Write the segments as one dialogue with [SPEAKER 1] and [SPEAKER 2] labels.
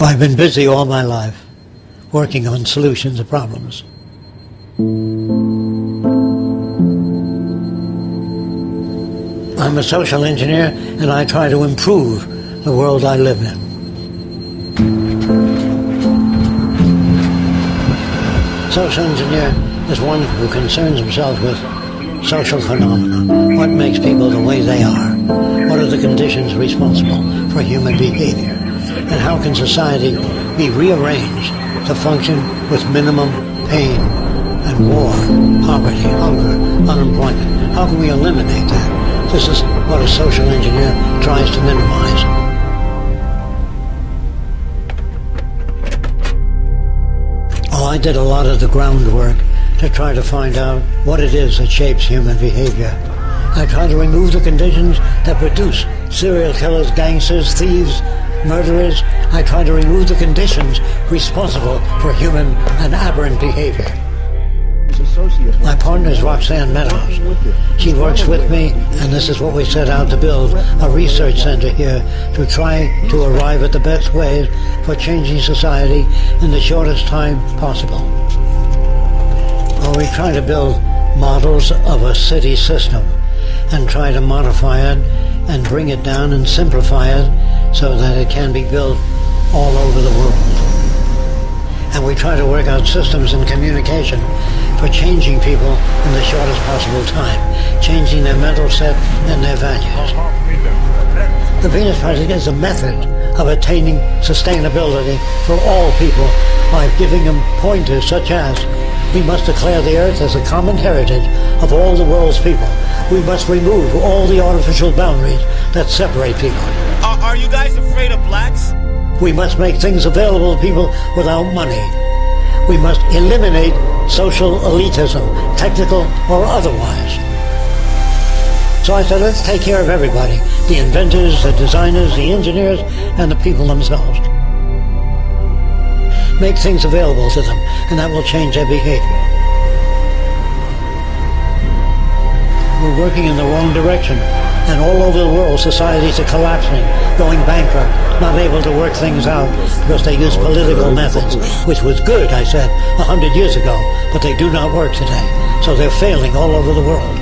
[SPEAKER 1] I've been busy all my life, working on solutions to problems. I'm a social engineer, and I try to improve the world I live in. Social engineer is one who concerns himself with social phenomena. What makes people the way they are? What are the conditions responsible for human behavior? And how can society be rearranged to function with minimum pain and war, poverty, hunger, unemployment? How can we eliminate that? This is what a social engineer tries to minimize. Oh, I did a lot of the groundwork to try to find out what it is that shapes human behavior. I try to remove the conditions that produce serial killers, gangsters, thieves, murderers. I try to remove the conditions responsible for human and aberrant behavior. My partner is Roxanne Meadows. She works with me, and this is what we set out to build, a research center here to try to arrive at the best ways for changing society in the shortest time possible. Well, we try to build models of a city system and try to modify it and bring it down and simplify it so that it can be built all over the world. And we try to work out systems in communication for changing people in the shortest possible time, changing their mental set and their values. The Venus Project is a method of attaining sustainability for all people by giving them pointers such as: we must declare the earth as a common heritage of all the world's people. We must remove all the artificial boundaries that separate people.
[SPEAKER 2] Are you guys afraid of blacks?
[SPEAKER 1] We must make things available to people without money. We must eliminate social elitism, technical or otherwise. So I said, let's take care of everybody, the inventors, the designers, the engineers, and the people themselves. Make things available to them, and that will change their behavior. We're working in the wrong direction, and all over the world societies are collapsing, going bankrupt, not able to work things out because they use political methods, which was good, I said, 100 years ago, but they do not work today. So they're failing all over the world.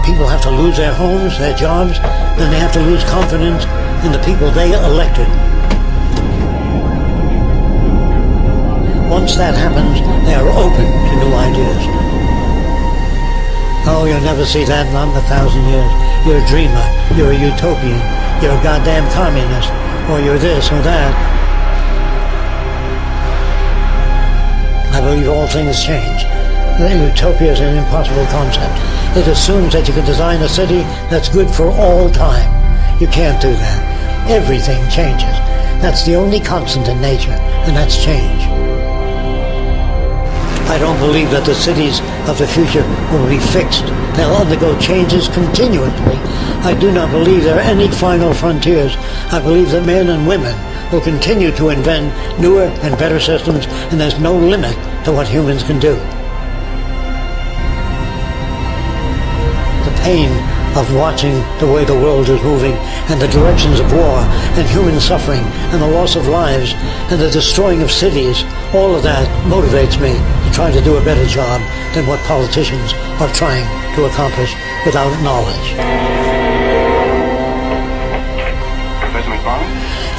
[SPEAKER 1] People have to lose their homes, their jobs, and they have to lose confidence in the people they elected. Once that happens, they are open to new ideas. Oh, you'll never see that, not in 1,000 years. You're a dreamer, you're a utopian, you're a goddamn communist, or you're this or that. I believe all things change. Utopia is an impossible concept. It assumes that you can design a city that's good for all time. You can't do that. Everything changes. That's the only constant in nature, and that's change. I don't believe that the cities of the future will be fixed. They'll undergo changes continuously. I do not believe there are any final frontiers. I believe that men and women will continue to invent newer and better systems, and there's no limit to what humans can do. The pain of watching the way the world is moving, and the directions of war, and human suffering, and the loss of lives, and the destroying of cities, all of that motivates me to try to do a better job than what politicians are trying to accomplish without knowledge.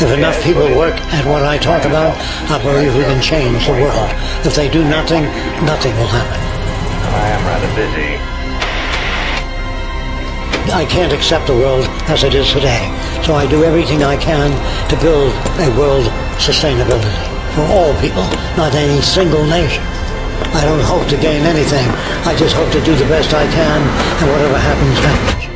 [SPEAKER 1] If enough people work at what I talk about, I believe we can change the world. If they do nothing, nothing will happen.
[SPEAKER 2] I am rather busy.
[SPEAKER 1] I can't accept the world as it is today, so I do everything I can to build a world sustainability for all people, not any single nation. I don't hope to gain anything. I just hope to do the best I can, and whatever happens, happens.